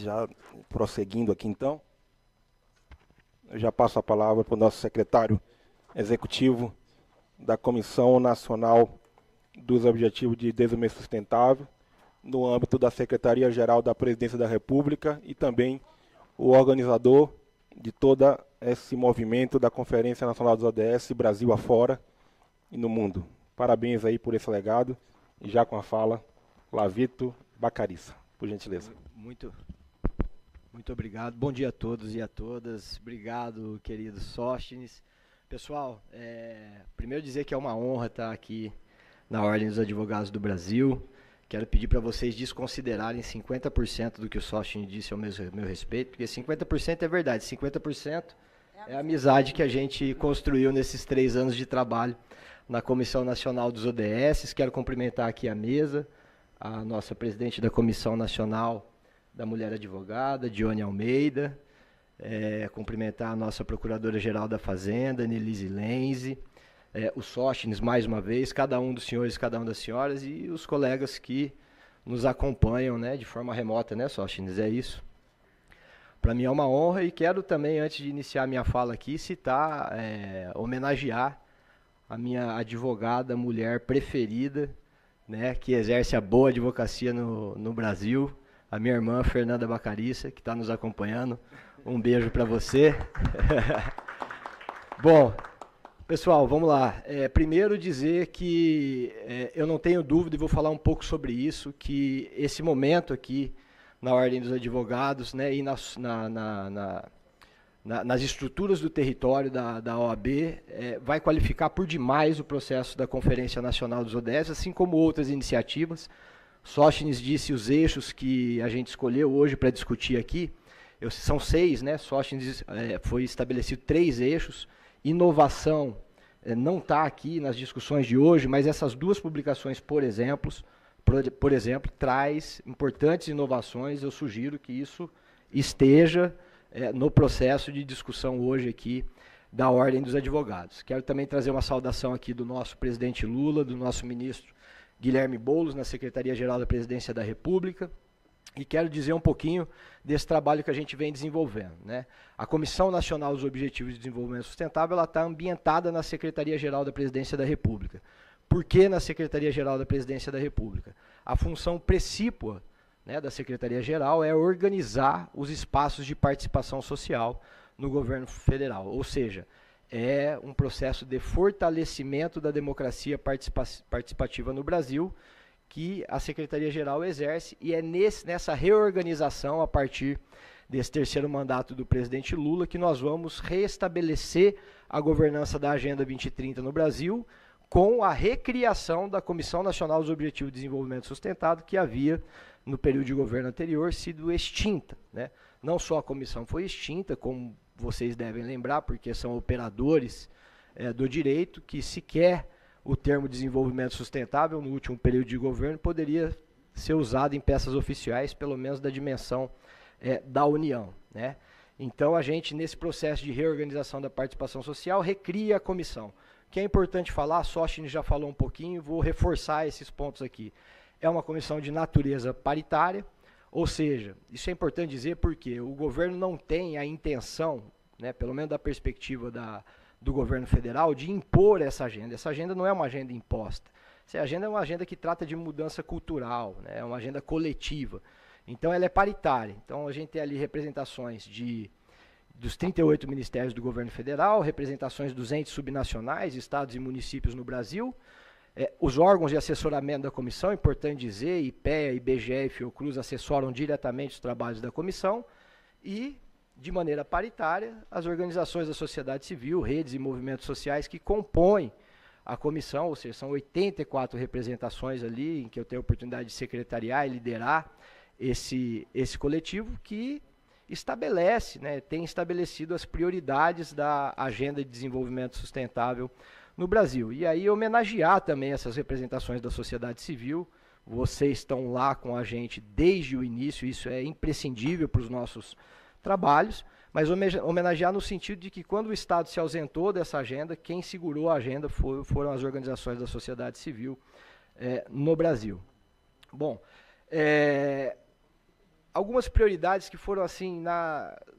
Já prosseguindo aqui então, eu já passo a palavra para o nosso secretário executivo da Comissão Nacional dos Objetivos de Desenvolvimento Sustentável, no âmbito da Secretaria-Geral da Presidência da República e também o organizador de todo esse movimento da Conferência Nacional dos ODS, Brasil afora e no mundo. Parabéns aí por esse legado. E já com a fala, Lavito Bacariça, por gentileza. Muito obrigado. Bom dia a todos e a todas. Obrigado, querido Sóstenes. Pessoal, primeiro dizer que é uma honra estar aqui na Ordem dos Advogados do Brasil. Quero pedir para vocês desconsiderarem 50% do que o Sóstenes disse ao meu respeito, porque 50% é verdade, 50% é a amizade que a gente construiu nesses 3 anos de trabalho na Comissão Nacional dos ODS. Quero cumprimentar aqui a mesa, a nossa presidente da Comissão Nacional da Mulher Advogada, Dione Almeida, cumprimentar a nossa Procuradora-Geral da Fazenda, Nelise Lenze, o Sóstenes mais uma vez, cada um dos senhores, cada uma das senhoras e os colegas que nos acompanham, né, de forma remota, né, Sóstenes? É isso. Para mim é uma honra e quero também, antes de iniciar a minha fala aqui, citar, homenagear a minha advogada mulher preferida, né, que exerce a boa advocacia no Brasil, a minha irmã Fernanda Bacariça, que está nos acompanhando. Um beijo para você. Bom, pessoal, vamos lá. Primeiro dizer que eu não tenho dúvida, e vou falar um pouco sobre isso, que esse momento aqui na Ordem dos Advogados, né, e nas estruturas do território da OAB, vai qualificar por demais o processo da Conferência Nacional dos ODS, assim como outras iniciativas. Sóstenes disse os eixos que a gente escolheu hoje para discutir aqui. São 6, né? Sóstenes foi estabelecido 3 eixos. Inovação não está aqui nas discussões de hoje, mas essas 2 publicações, por exemplo, traz importantes inovações. Eu sugiro que isso esteja no processo de discussão hoje aqui da Ordem dos Advogados. Quero também trazer uma saudação aqui do nosso presidente Lula, do nosso ministro Guilherme Boulos, na Secretaria-Geral da Presidência da República, e quero dizer um pouquinho desse trabalho que a gente vem desenvolvendo, né? A Comissão Nacional dos Objetivos de Desenvolvimento Sustentável está ambientada na Secretaria-Geral da Presidência da República. Por que na Secretaria-Geral da Presidência da República? A função precípua, né, da Secretaria-Geral é organizar os espaços de participação social no governo federal, ou seja, é um processo de fortalecimento da democracia participativa no Brasil que a Secretaria-Geral exerce, e é nessa reorganização, a partir desse 3º mandato do presidente Lula, que nós vamos restabelecer a governança da Agenda 2030 no Brasil, com a recriação da Comissão Nacional dos Objetivos de Desenvolvimento Sustentável, que havia, no período de governo anterior, sido extinta, né? Não só a comissão foi extinta, como vocês devem lembrar, porque são operadores do direito, que sequer o termo desenvolvimento sustentável, no último período de governo, poderia ser usado em peças oficiais, pelo menos da dimensão da União, né? Então, a gente, nesse processo de reorganização da participação social, recria a comissão. O que é importante falar, a Sóstenes já falou um pouquinho, vou reforçar esses pontos aqui. É uma comissão de natureza paritária, ou seja, isso é importante dizer porque o governo não tem a intenção, né, pelo menos da perspectiva do governo federal, de impor essa agenda. Essa agenda não é uma agenda imposta. Essa agenda é uma agenda que trata de mudança cultural, né, é uma agenda coletiva. Então, ela é paritária. Então, a gente tem ali representações dos 38 ministérios do governo federal, representações dos entes subnacionais, estados e municípios no Brasil, os órgãos de assessoramento da comissão, importante dizer, IPEA, IBGE e Fiocruz assessoram diretamente os trabalhos da comissão, e, de maneira paritária, as organizações da sociedade civil, redes e movimentos sociais que compõem a comissão, ou seja, são 84 representações ali, em que eu tenho a oportunidade de secretariar e liderar esse coletivo, que estabelece, né, tem estabelecido as prioridades da Agenda de Desenvolvimento Sustentável no Brasil. E aí homenagear também essas representações da sociedade civil. Vocês estão lá com a gente desde o início, isso é imprescindível para os nossos trabalhos, mas homenagear no sentido de que quando o Estado se ausentou dessa agenda, quem segurou a agenda foram as organizações da sociedade civil no Brasil. Bom, algumas prioridades que foram assim,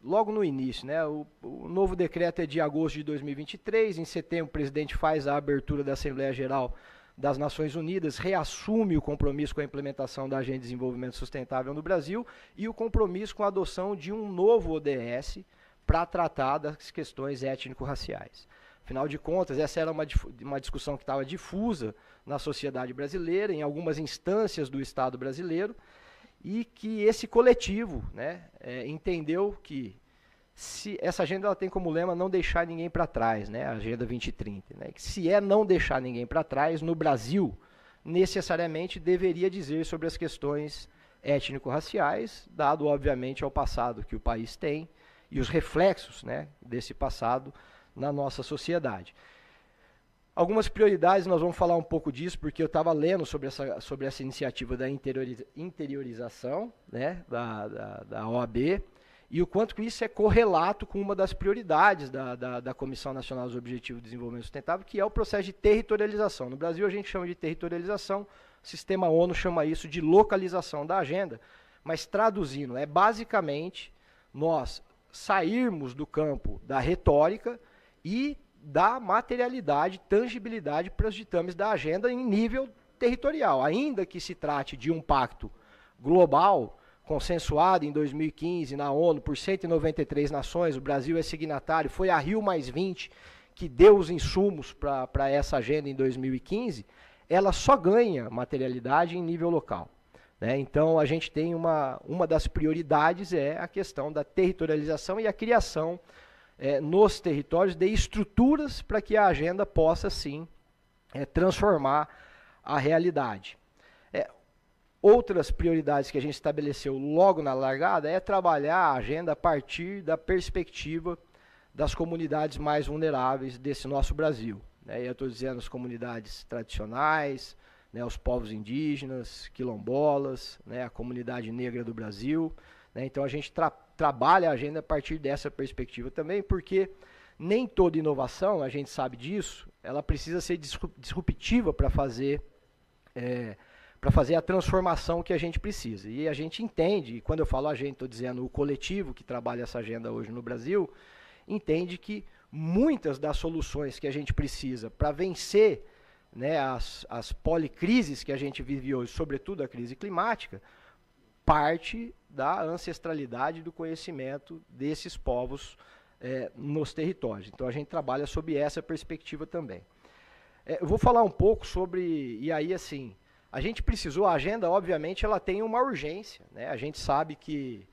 logo no início, né? O novo decreto é de agosto de 2023, em setembro o presidente faz a abertura da Assembleia Geral das Nações Unidas, reassume o compromisso com a implementação da Agenda de Desenvolvimento Sustentável no Brasil e o compromisso com a adoção de um novo ODS para tratar das questões étnico-raciais. Afinal de contas, essa era uma discussão que estava difusa na sociedade brasileira, em algumas instâncias do Estado brasileiro, e que esse coletivo, né, entendeu que essa agenda ela tem como lema não deixar ninguém para trás, né, a Agenda 2030. Né, que se não deixar ninguém para trás, no Brasil, necessariamente deveria dizer sobre as questões étnico-raciais, dado, obviamente, ao passado que o país tem e os reflexos, né, desse passado na nossa sociedade. Algumas prioridades, nós vamos falar um pouco disso, porque eu estava lendo sobre essa iniciativa da interiorização, né, da OAB, e o quanto que isso é correlato com uma das prioridades da Comissão Nacional dos Objetivos de Desenvolvimento Sustentável, que é o processo de territorialização. No Brasil a gente chama de territorialização, o sistema ONU chama isso de localização da agenda, mas traduzindo, é basicamente nós sairmos do campo da retórica e da materialidade, tangibilidade para os ditames da agenda em nível territorial. Ainda que se trate de um pacto global, consensuado em 2015 na ONU por 193 nações, o Brasil é signatário, foi a Rio+20 que deu os insumos para essa agenda em 2015, ela só ganha materialidade em nível local. Né? Então, a gente tem uma das prioridades é a questão da territorialização e a criação nos territórios de estruturas para que a agenda possa, sim, transformar a realidade. Outras prioridades que a gente estabeleceu logo na largada é trabalhar a agenda a partir da perspectiva das comunidades mais vulneráveis desse nosso Brasil. Né? Eu estou dizendo as comunidades tradicionais, né, os povos indígenas, quilombolas, né, a comunidade negra do Brasil. Né? Então a gente trabalha a agenda a partir dessa perspectiva também, porque nem toda inovação, a gente sabe disso, ela precisa ser disruptiva para fazer a transformação que a gente precisa. E a gente entende, e quando eu falo a gente, estou dizendo o coletivo que trabalha essa agenda hoje no Brasil, entende que muitas das soluções que a gente precisa para vencer, né, as policrises que a gente vive hoje, sobretudo a crise climática, parte da ancestralidade do conhecimento desses povos nos territórios. Então a gente trabalha sob essa perspectiva também. Eu vou falar um pouco sobre, e aí assim, a gente precisou, a agenda obviamente ela tem uma urgência, né? A gente sabe que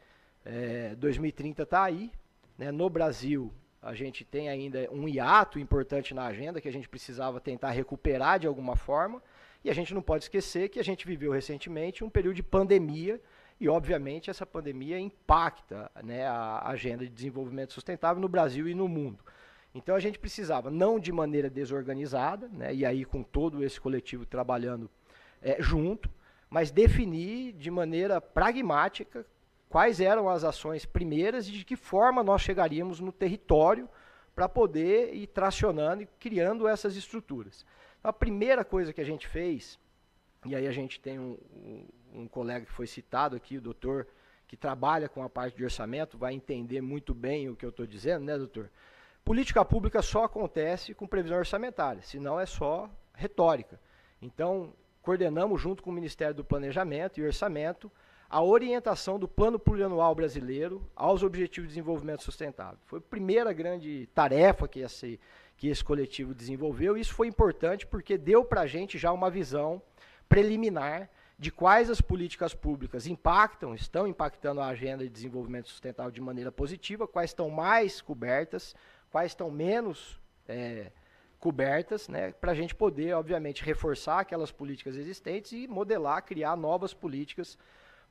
2030 está aí, né? No Brasil a gente tem ainda um hiato importante na agenda que a gente precisava tentar recuperar de alguma forma, e a gente não pode esquecer que a gente viveu recentemente um período de pandemia, e obviamente essa pandemia impacta, né, a agenda de desenvolvimento sustentável no Brasil e no mundo. Então a gente precisava, não de maneira desorganizada, né, e aí com todo esse coletivo trabalhando junto, mas definir de maneira pragmática quais eram as ações primeiras e de que forma nós chegaríamos no território para poder ir tracionando e criando essas estruturas. Então, a primeira coisa que a gente fez, e aí a gente tem um colega que foi citado aqui, o doutor, que trabalha com a parte de orçamento, vai entender muito bem o que eu estou dizendo, né, doutor? Política pública só acontece com previsão orçamentária, senão é só retórica. Então, coordenamos junto com o Ministério do Planejamento e Orçamento a orientação do Plano Plurianual Brasileiro aos Objetivos de Desenvolvimento Sustentável. Foi a primeira grande tarefa que esse coletivo desenvolveu, e isso foi importante porque deu para a gente já uma visão preliminar de quais as políticas públicas estão impactando a agenda de desenvolvimento sustentável de maneira positiva, quais estão mais cobertas, quais estão menos cobertas, né, para a gente poder, obviamente, reforçar aquelas políticas existentes e modelar, criar novas políticas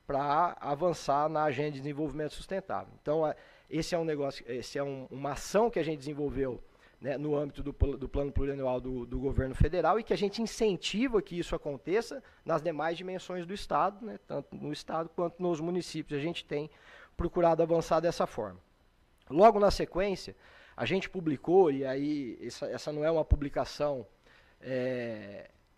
para avançar na agenda de desenvolvimento sustentável. Então, esse é uma ação que a gente desenvolveu, né, no âmbito do Plano Plurianual do Governo Federal, e que a gente incentiva que isso aconteça nas demais dimensões do Estado, né, tanto no Estado quanto nos municípios. A gente tem procurado avançar dessa forma. Logo na sequência, a gente publicou, e aí essa não é uma publicação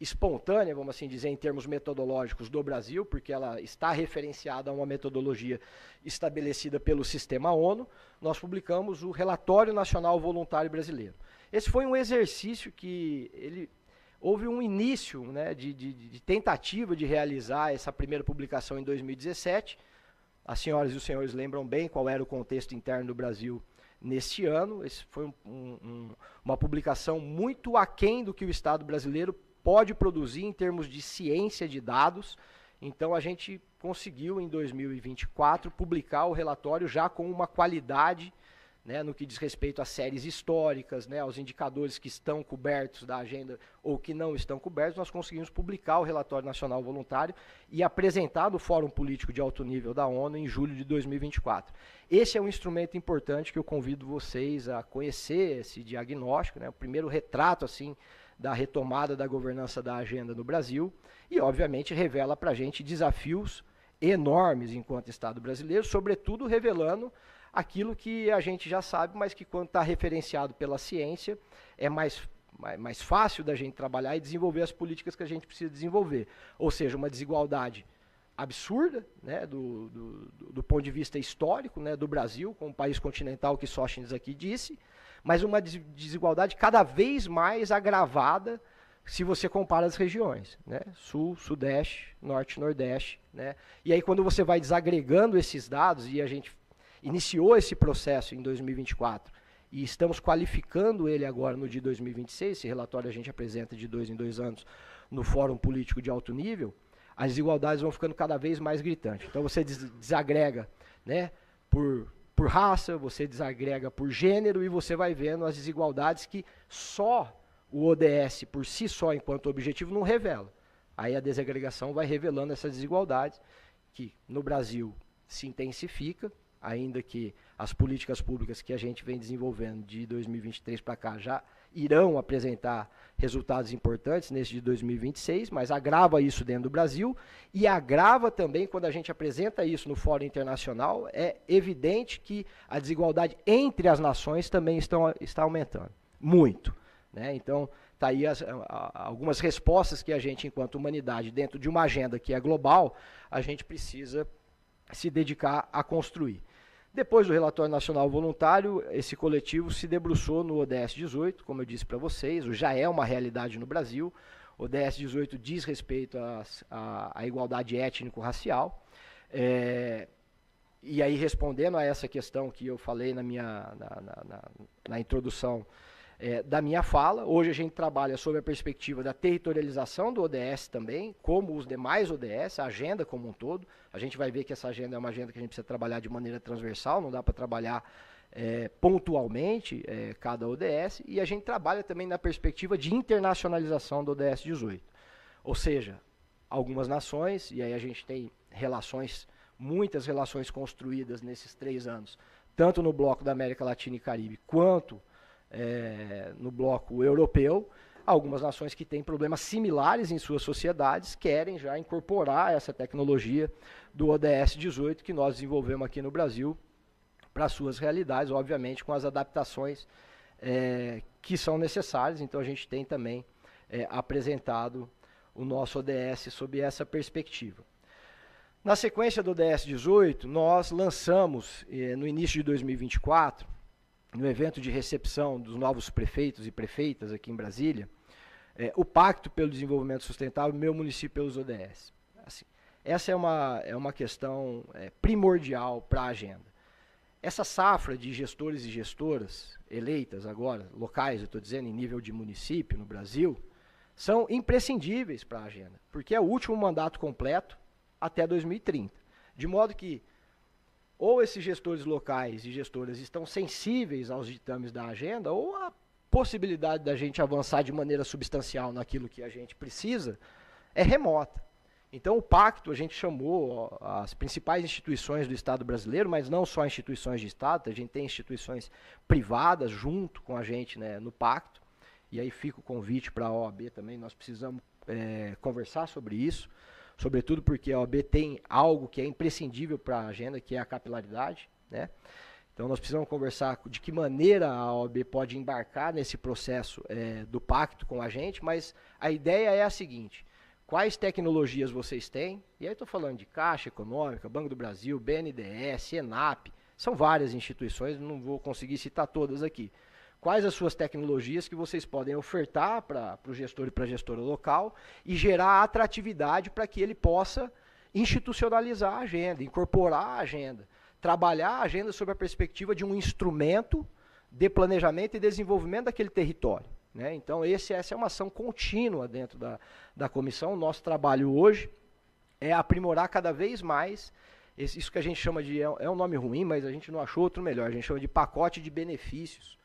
espontânea, vamos assim dizer, em termos metodológicos do Brasil, porque ela está referenciada a uma metodologia estabelecida pelo Sistema ONU, nós publicamos o Relatório Nacional Voluntário Brasileiro. Esse foi um exercício que houve um início, né, de tentativa de realizar essa primeira publicação em 2017. As senhoras e os senhores lembram bem qual era o contexto interno do Brasil neste ano. Esse foi uma publicação muito aquém do que o Estado brasileiro pode produzir em termos de ciência de dados. Então a gente conseguiu em 2024 publicar o relatório já com uma qualidade, né, no que diz respeito às séries históricas, né, aos indicadores que estão cobertos da agenda ou que não estão cobertos. Nós conseguimos publicar o Relatório Nacional Voluntário e apresentar no Fórum Político de Alto Nível da ONU em julho de 2024. Esse é um instrumento importante que eu convido vocês a conhecer, esse diagnóstico, né, o primeiro retrato assim da retomada da governança da agenda no Brasil, e obviamente revela para a gente desafios enormes enquanto Estado brasileiro, sobretudo revelando aquilo que a gente já sabe, mas que quando está referenciado pela ciência é mais fácil da gente trabalhar e desenvolver as políticas que a gente precisa desenvolver. Ou seja, uma desigualdade absurda, né, do ponto de vista histórico, né, do Brasil, como país continental que Sóstenes aqui disse, mas uma desigualdade cada vez mais agravada se você compara as regiões, né? Sul, Sudeste, Norte, Nordeste, né? E aí quando você vai desagregando esses dados, e a gente iniciou esse processo em 2024 e estamos qualificando ele agora no de 2026, esse relatório a gente apresenta de 2 em 2 anos no Fórum Político de Alto Nível, as desigualdades vão ficando cada vez mais gritantes. Então você desagrega, né, por raça, você desagrega por gênero e você vai vendo as desigualdades que só o ODS por si só, enquanto objetivo, não revela. Aí a desagregação vai revelando essas desigualdades que no Brasil se intensifica, ainda que as políticas públicas que a gente vem desenvolvendo de 2023 para cá já irão apresentar resultados importantes nesse de 2026, mas agrava isso dentro do Brasil e agrava também quando a gente apresenta isso no Fórum Internacional, é evidente que a desigualdade entre as nações também está aumentando, muito, né? Então, está aí algumas respostas que a gente, enquanto humanidade, dentro de uma agenda que é global, a gente precisa se dedicar a construir. Depois do Relatório Nacional Voluntário, esse coletivo se debruçou no ODS 18, como eu disse para vocês, já é uma realidade no Brasil. O ODS 18 diz respeito à igualdade étnico-racial. E aí, respondendo a essa questão que eu falei na introdução da minha fala, hoje a gente trabalha sob a perspectiva da territorialização do ODS também, como os demais ODS, a agenda como um todo. A gente vai ver que essa agenda é uma agenda que a gente precisa trabalhar de maneira transversal, não dá para trabalhar pontualmente cada ODS, e a gente trabalha também na perspectiva de internacionalização do ODS 18. Ou seja, algumas nações, e aí a gente tem muitas relações construídas nesses 3 anos, tanto no bloco da América Latina e Caribe, quanto no bloco europeu, algumas nações que têm problemas similares em suas sociedades querem já incorporar essa tecnologia do ODS 18 que nós desenvolvemos aqui no Brasil para suas realidades, obviamente com as adaptações que são necessárias. Então a gente tem também apresentado o nosso ODS sob essa perspectiva. Na sequência do ODS 18, nós lançamos no início de 2024, no evento de recepção dos novos prefeitos e prefeitas aqui em Brasília, o Pacto pelo Desenvolvimento Sustentável, Meu Município pelos ODS. Assim, essa é uma questão primordial para a agenda. Essa safra de gestores e gestoras eleitas agora, locais, eu estou dizendo, em nível de município no Brasil, são imprescindíveis para a agenda, porque é o último mandato completo até 2030. De modo que ou esses gestores locais e gestoras estão sensíveis aos ditames da agenda, ou a possibilidade da gente avançar de maneira substancial naquilo que a gente precisa é remota. Então o pacto, a gente chamou as principais instituições do Estado brasileiro, mas não só instituições de Estado, a gente tem instituições privadas junto com a gente, né, no pacto, e aí fica o convite para a OAB também, nós precisamos conversar sobre isso, sobretudo porque a OAB tem algo que é imprescindível para a agenda, que é a capilaridade, né? Então nós precisamos conversar de que maneira a OAB pode embarcar nesse processo do pacto com a gente, mas a ideia é a seguinte: quais tecnologias vocês têm? E aí estou falando de Caixa Econômica, Banco do Brasil, BNDES, ENAP, são várias instituições, não vou conseguir citar todas aqui. Quais as suas tecnologias que vocês podem ofertar para o gestor e para a gestora local e gerar atratividade para que ele possa institucionalizar a agenda, incorporar a agenda, trabalhar a agenda sob a perspectiva de um instrumento de planejamento e desenvolvimento daquele território, né? Então, essa é uma ação contínua dentro da comissão. O nosso trabalho hoje é aprimorar cada vez mais isso que a gente chama de, é um nome ruim, mas a gente não achou outro melhor, a gente chama de pacote de benefícios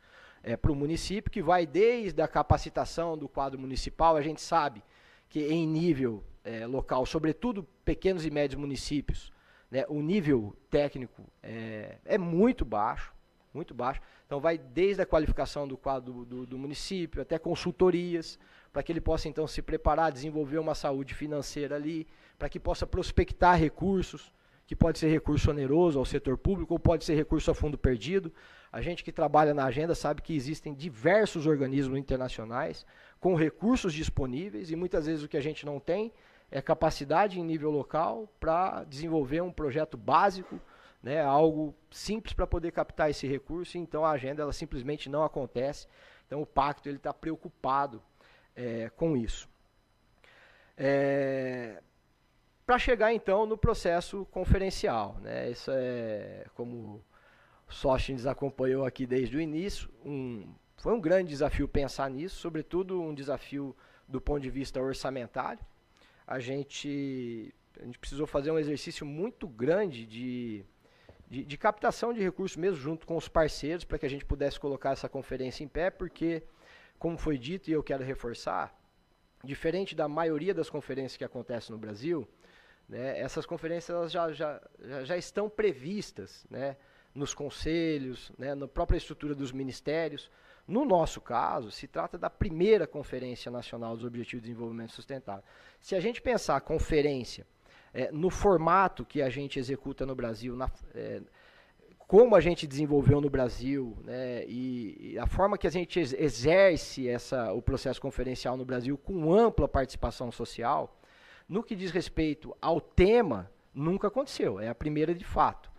para o município, que vai desde a capacitação do quadro municipal. A gente sabe que em nível local, sobretudo pequenos e médios municípios, né, o nível técnico é muito baixo, muito baixo. Então vai desde a qualificação do quadro do município até consultorias, para que ele possa então se preparar, desenvolver uma saúde financeira ali, para que possa prospectar recursos, que pode ser recurso oneroso ao setor público ou pode ser recurso a fundo perdido. A gente que trabalha na agenda sabe que existem diversos organismos internacionais com recursos disponíveis e muitas vezes o que a gente não tem é capacidade em nível local para desenvolver um projeto básico, né, algo simples para poder captar esse recurso. Então a agenda ela simplesmente não acontece. Então o pacto está preocupado com isso. Para chegar então no processo conferencial, né, isso como o Sócrates acompanhou aqui desde o início, foi um grande desafio pensar nisso, sobretudo um desafio do ponto de vista orçamentário. A gente precisou fazer um exercício muito grande de captação de recursos mesmo junto com os parceiros para que a gente pudesse colocar essa conferência em pé, porque, como foi dito e eu quero reforçar, diferente da maioria das conferências que acontecem no Brasil, né, essas conferências já estão previstas, né, nos conselhos, né, na própria estrutura dos ministérios. No nosso caso, se trata da primeira Conferência Nacional dos Objetivos de Desenvolvimento Sustentável. Se a gente pensar a conferência no formato que a gente executa no Brasil, como a gente desenvolveu no Brasil, né, e a forma que a gente exerce o processo conferencial no Brasil com ampla participação social, no que diz respeito ao tema, nunca aconteceu, é a primeira de fato.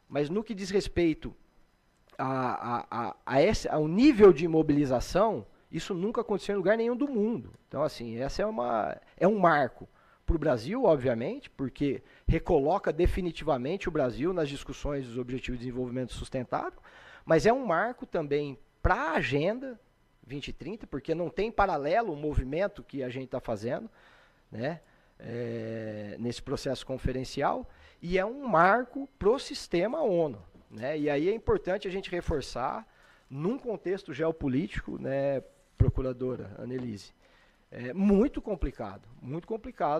Mas no que diz respeito ao nível de mobilização, isso nunca aconteceu em lugar nenhum do mundo. Então, assim, essa é um marco para o Brasil, obviamente, porque recoloca definitivamente o Brasil nas discussões dos Objetivos de Desenvolvimento Sustentável, mas é um marco também para a Agenda 2030, porque não tem paralelo o movimento que a gente está fazendo, né, nesse processo conferencial, e é um marco para o sistema ONU, né? E aí é importante a gente reforçar, num contexto geopolítico, né, procuradora Annelise, muito complicado,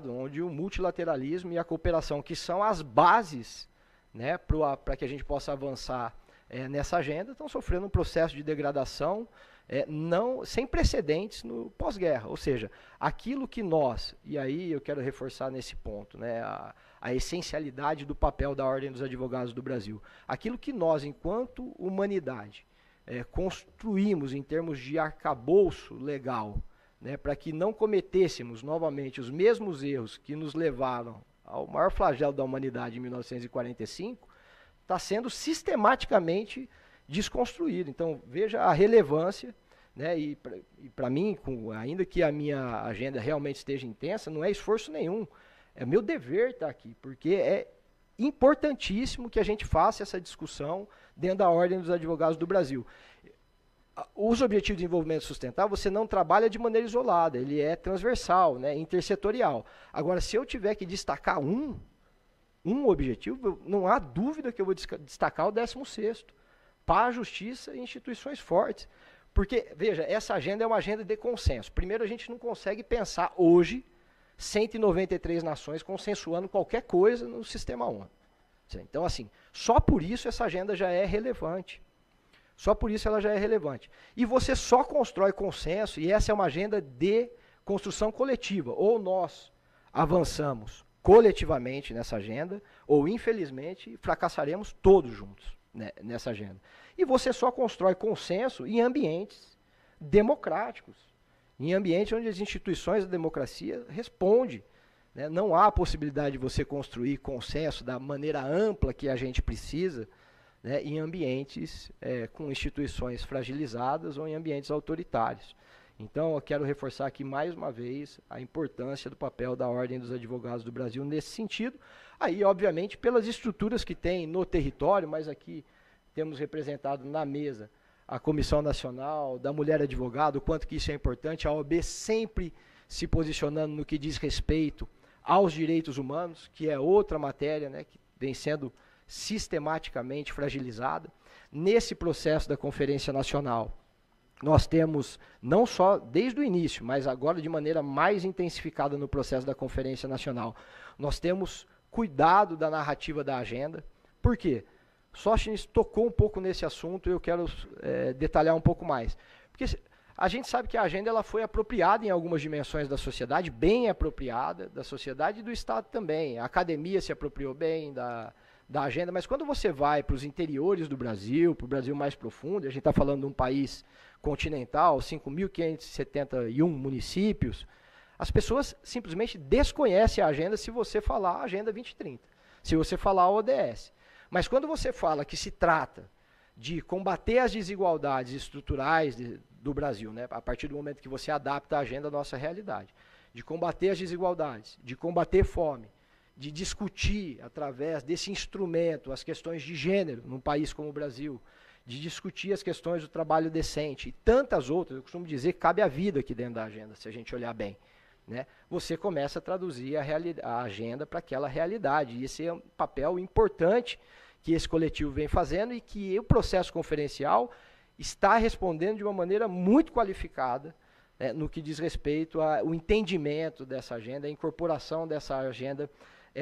onde o multilateralismo e a cooperação, que são as bases, né, para que a gente possa avançar nessa agenda, estão sofrendo um processo de degradação sem precedentes no pós-guerra. Ou seja, aquilo que nós, e aí eu quero reforçar nesse ponto, né, a essencialidade do papel da Ordem dos Advogados do Brasil, aquilo que nós, enquanto humanidade, construímos em termos de arcabouço legal, né, para que não cometêssemos novamente os mesmos erros que nos levaram ao maior flagelo da humanidade em 1945, está sendo sistematicamente desconstruído. Então, veja a relevância, né, e para mim, ainda que a minha agenda realmente esteja intensa, não é esforço nenhum, é meu dever estar aqui, porque é importantíssimo que a gente faça essa discussão dentro da Ordem dos Advogados do Brasil. Os Objetivos de Desenvolvimento Sustentável, você não trabalha de maneira isolada, ele é transversal, né, intersetorial. Agora, se eu tiver que destacar um objetivo, não há dúvida que eu vou destacar o 16º, para a justiça e instituições fortes. Porque, veja, essa agenda é uma agenda de consenso. Primeiro, a gente não consegue pensar hoje 193 nações consensuando qualquer coisa no sistema ONU. Então, assim, só por isso essa agenda já é relevante. Só por isso ela já é relevante. E você só constrói consenso, e essa é uma agenda de construção coletiva. Ou nós avançamos coletivamente nessa agenda, ou, infelizmente, fracassaremos todos juntos. né, nessa agenda. E você só constrói consenso em ambientes democráticos, em ambientes onde as instituições da democracia respondem. Né? Não há possibilidade de você construir consenso da maneira ampla que a gente precisa, né, em ambientes com instituições fragilizadas ou em ambientes autoritários. Então, eu quero reforçar aqui mais uma vez a importância do papel da Ordem dos Advogados do Brasil nesse sentido. Aí, obviamente, pelas estruturas que tem no território, mas aqui temos representado na mesa a Comissão Nacional da Mulher Advogada, o quanto que isso é importante, a OAB sempre se posicionando no que diz respeito aos direitos humanos, que é outra matéria, né, que vem sendo sistematicamente fragilizada. Nesse processo da Conferência Nacional, nós temos, não só desde o início, mas agora de maneira mais intensificada no processo da Conferência Nacional, nós temos cuidado da narrativa da agenda. Por quê? Sóstenes tocou um pouco nesse assunto e eu quero detalhar um pouco mais. Porque a gente sabe que a agenda ela foi apropriada em algumas dimensões da sociedade, bem apropriada, da sociedade e do Estado também. A academia se apropriou bem da agenda, mas quando você vai para os interiores do Brasil, para o Brasil mais profundo, a gente está falando de um país continental, 5.571 municípios, as pessoas simplesmente desconhecem a agenda se você falar a Agenda 2030, se você falar a ODS. Mas quando você fala que se trata de combater as desigualdades estruturais do Brasil, né, a partir do momento que você adapta a agenda à nossa realidade, de combater as desigualdades, de combater fome, de discutir através desse instrumento as questões de gênero num país como o Brasil, de discutir as questões do trabalho decente e tantas outras, eu costumo dizer que cabe a vida aqui dentro da agenda, se a gente olhar bem. Né? Você começa a traduzir a agenda para aquela realidade. E esse é um papel importante que esse coletivo vem fazendo e que o processo conferencial está respondendo de uma maneira muito qualificada, né, no que diz respeito ao entendimento dessa agenda, a incorporação dessa agenda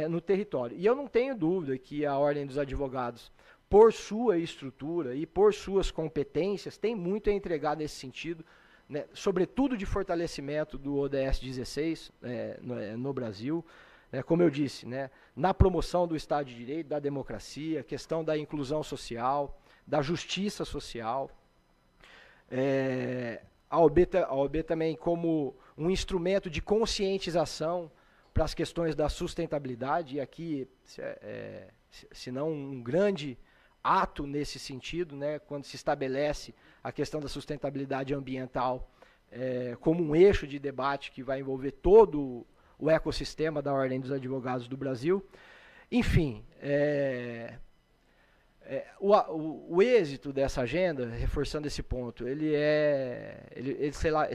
no território. E eu não tenho dúvida que a Ordem dos Advogados, por sua estrutura e por suas competências, tem muito a entregar nesse sentido, né, sobretudo de fortalecimento do ODS 16 no Brasil, como eu disse, né, na promoção do Estado de Direito, da democracia, questão da inclusão social, da justiça social. A OAB também como um instrumento de conscientização para as questões da sustentabilidade, e aqui, se não um grande ato nesse sentido, né, quando se estabelece a questão da sustentabilidade ambiental como um eixo de debate que vai envolver todo o ecossistema da Ordem dos Advogados do Brasil. Enfim, o êxito dessa agenda, reforçando esse ponto, ele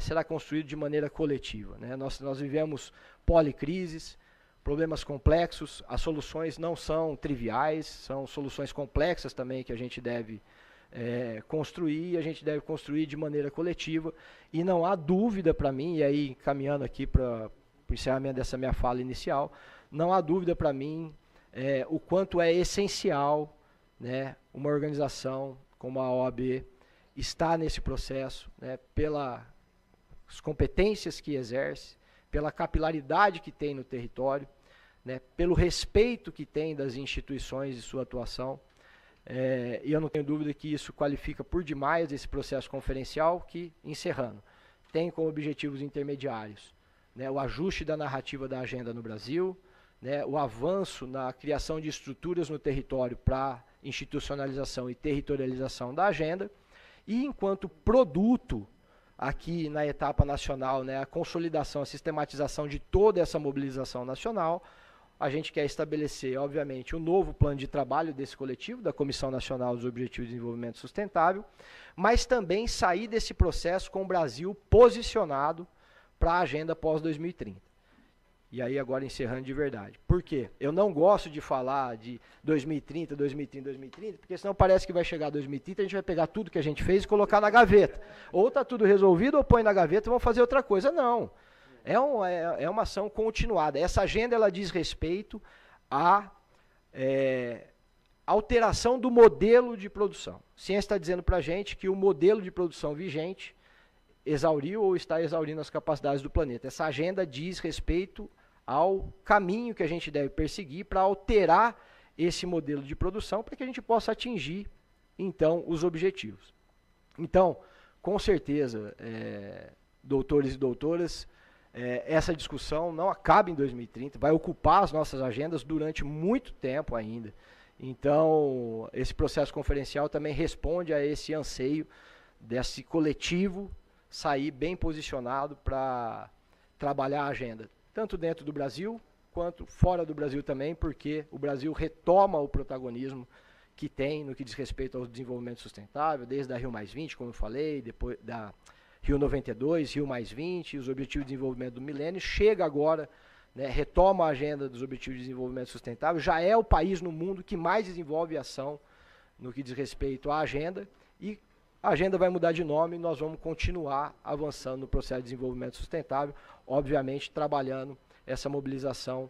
será construído de maneira coletiva. Né? Nós vivemos policrises, problemas complexos, as soluções não são triviais, são soluções complexas também que a gente deve construir, e a gente deve construir de maneira coletiva, e não há dúvida para mim, e aí caminhando aqui para o encerramento dessa minha fala inicial, não há dúvida para mim o quanto é essencial, né, uma organização como a OAB estar nesse processo, né, pelas competências que exerce, pela capilaridade que tem no território, né, pelo respeito que tem das instituições e sua atuação. E eu não tenho dúvida que isso qualifica por demais esse processo conferencial que, encerrando, tem como objetivos intermediários, né, o ajuste da narrativa da agenda no Brasil, né, o avanço na criação de estruturas no território para institucionalização e territorialização da agenda, e enquanto produto, aqui na etapa nacional, né, a consolidação, a sistematização de toda essa mobilização nacional, a gente quer estabelecer, obviamente, um novo plano de trabalho desse coletivo, da Comissão Nacional dos Objetivos de Desenvolvimento Sustentável, mas também sair desse processo com o Brasil posicionado para a agenda pós-2030. E aí agora encerrando de verdade. Por quê? Eu não gosto de falar de 2030, 2030, 2030, porque senão parece que vai chegar 2030, a gente vai pegar tudo que a gente fez e colocar na gaveta. Ou está tudo resolvido, ou põe na gaveta e vamos fazer outra coisa. Não. É uma ação continuada. Essa agenda ela diz respeito à alteração do modelo de produção. A ciência está dizendo para a gente que o modelo de produção vigente exauriu ou está exaurindo as capacidades do planeta. Essa agenda diz respeito ao caminho que a gente deve perseguir para alterar esse modelo de produção para que a gente possa atingir então, os objetivos. Então, com certeza, doutores e doutoras, essa discussão não acaba em 2030, vai ocupar as nossas agendas durante muito tempo ainda. Então, esse processo conferencial também responde a esse anseio desse coletivo sair bem posicionado para trabalhar a agenda, tanto dentro do Brasil, quanto fora do Brasil também, porque o Brasil retoma o protagonismo que tem no que diz respeito ao desenvolvimento sustentável, desde a Rio+20, como eu falei, depois da Rio 92, Rio+20, os Objetivos de Desenvolvimento do Milênio, chega agora, né, retoma a agenda dos Objetivos de Desenvolvimento Sustentável, já é o país no mundo que mais desenvolve ação no que diz respeito à agenda, e a agenda vai mudar de nome e nós vamos continuar avançando no processo de desenvolvimento sustentável, obviamente trabalhando essa mobilização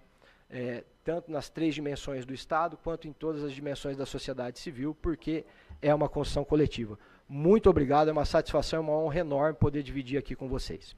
tanto nas 3 dimensões do Estado, quanto em todas as dimensões da sociedade civil, porque é uma construção coletiva. Muito obrigado, é uma satisfação e uma honra enorme poder dividir aqui com vocês.